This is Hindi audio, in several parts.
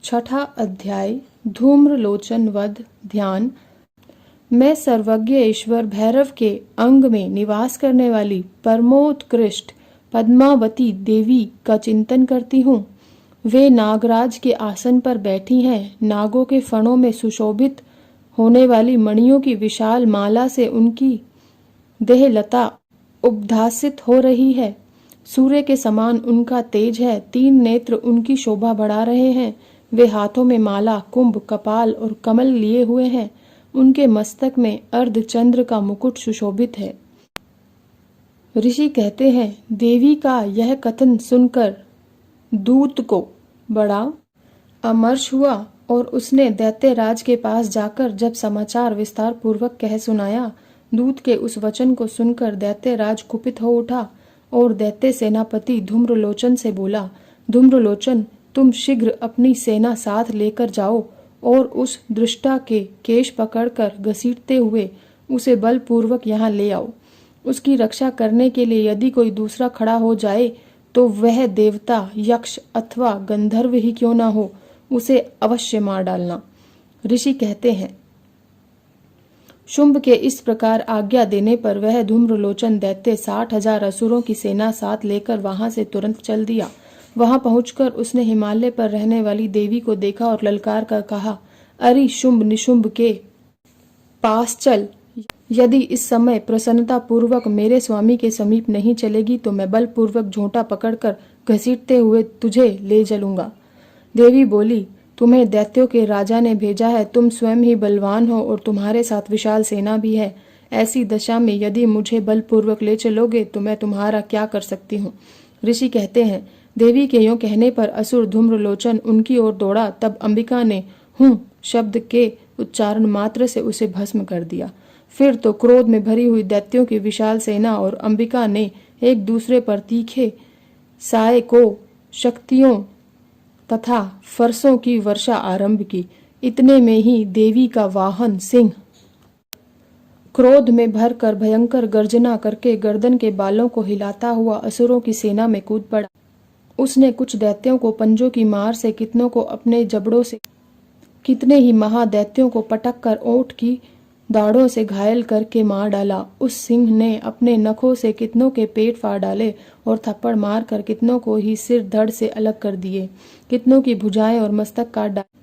छठा अध्याय धूम्रलोचन वध ध्यान। मैं सर्वज्ञ ईश्वर भैरव के अंग में निवास करने वाली परमोत्कृष्ट पद्मावती देवी का चिंतन करती हूँ। वे नागराज के आसन पर बैठी हैं। नागों के फणों में सुशोभित होने वाली मणियों की विशाल माला से उनकी देहलता उद्भासित हो रही है। सूर्य के समान उनका तेज है। 3 नेत्र उनकी शोभा बढ़ा रहे हैं। वे हाथों में माला, कुंभ, कपाल और कमल लिए हुए हैं। उनके मस्तक में अर्धचंद्र का मुकुट सुशोभित है। ऋषि कहते हैं, देवी का यह कथन सुनकर दूत को बड़ा अमर्ष हुआ और उसने दैत्यराज के पास जाकर जब समाचार विस्तार पूर्वक कह सुनाया। दूत के उस वचन को सुनकर दैत्यराज कुपित हो उठा और दैत्य सेनापति धूम्रलोचन से बोला, धूम्रलोचन, तुम शीघ्र अपनी सेना साथ लेकर जाओ और उस दृष्टा के केश पकड़कर घसीटते हुए उसे बलपूर्वक यहाँ ले आओ। उसकी रक्षा करने के लिए यदि कोई दूसरा खड़ा हो जाए तो वह देवता, यक्ष अथवा गंधर्व ही क्यों न हो, उसे अवश्य मार डालना। ऋषि कहते हैं, शुंभ के इस प्रकार आज्ञा देने पर वह धूम्रलोचन दैत्य 60,000 असुरों की सेना साथ लेकर वहां से तुरंत चल दिया। वहां पहुंचकर उसने हिमालय पर रहने वाली देवी को देखा और ललकार कर कहा, अरे शुंभ निशुंभ के पास चल। यदि इस समय प्रसन्नता पूर्वक मेरे स्वामी के समीप नहीं चलेगी तो मैं बलपूर्वक झोंटा पकड़कर घसीटते हुए तुझे ले चलूंगा। देवी बोली, तुम्हें दैत्यों के राजा ने भेजा है। तुम स्वयं ही बलवान हो और तुम्हारे साथ विशाल सेना भी है। ऐसी दशा में यदि मुझे बलपूर्वक ले चलोगे तो मैं तुम्हारा क्या कर सकती हूँ। ऋषि कहते हैं, देवी के यों कहने पर असुर धूम्रलोचन उनकी ओर दौड़ा। तब अंबिका ने हूँ शब्द के उच्चारण मात्र से उसे भस्म कर दिया। फिर तो क्रोध में भरी हुई दैत्यों की विशाल सेना और अंबिका ने एक दूसरे पर तीखे साय को शक्तियों तथा फरसों की वर्षा आरंभ की। इतने में ही देवी का वाहन सिंह क्रोध में भरकर भयंकर गर्जना करके गर्दन के बालों को हिलाता हुआ असुरों की सेना में कूद पड़ा। उसने कुछ दैत्यों को पंजों की मार से, कितनों को अपने जबड़ों से, कितने ही महादैत्यों को पटक कर ओंठ की दाढ़ों से घायल करके मार डाला। उस सिंह ने अपने नखों से कितनों के पेट फाड़ डाले और थप्पड़ मार कर कितनों को ही सिर धड़ से अलग कर दिए। कितनों की भुजाएं और मस्तक काट डाले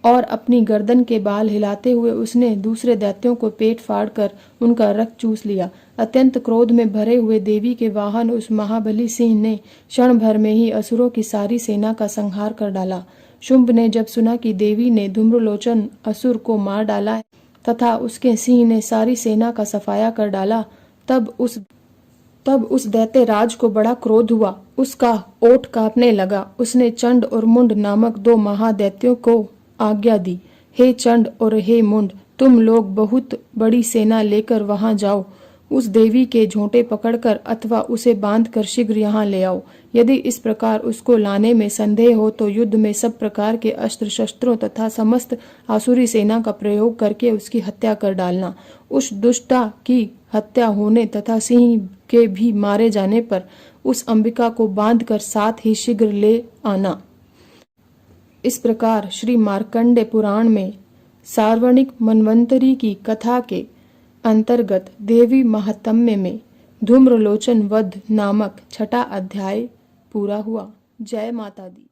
और अपनी गर्दन के बाल हिलाते हुए उसने दूसरे दैत्यों को पेट फाड़ कर उनका रक्त चूस लिया। अत्यंत क्रोध में भरे हुए देवी के वाहन उस महाबली सिंह ने क्षण भर में ही असुरों की सारी सेना का संहार कर डाला। शुंभ ने जब सुना कि देवी ने धूम्रलोचन असुर को मार डाला है तथा उसके सिंह ने सारी सेना का सफाया कर डाला, तब उस दैत्य राज को बड़ा क्रोध हुआ। उसका ओठ कांपने लगा। उसने चंड और मुंड नामक 2 महादैत्यों को आज्ञा दी, हे चंड और हे मुंड, तुम लोग बहुत बड़ी सेना लेकर वहां जाओ। उस देवी के झोंटे पकड़कर अथवा उसे बांधकर शीघ्र यहाँ ले आओ। यदि इस प्रकार उसको लाने में संदेह हो तो युद्ध में सब प्रकार के अस्त्र शस्त्रों तथा समस्त आसुरी सेना का प्रयोग करके उसकी हत्या कर डालना। उस दुष्टा की हत्या होने तथा सिंह के भी मारे जाने पर उस अंबिका को बांधकर साथ ही शीघ्र ले आना। इस प्रकार श्री मार्कंडे पुराण में सार्वणिक मन्वंतरी की कथा के अंतर्गत देवी महात्म्य में धूम्रलोचन वध नामक छठा अध्याय पूरा हुआ। जय माता दी।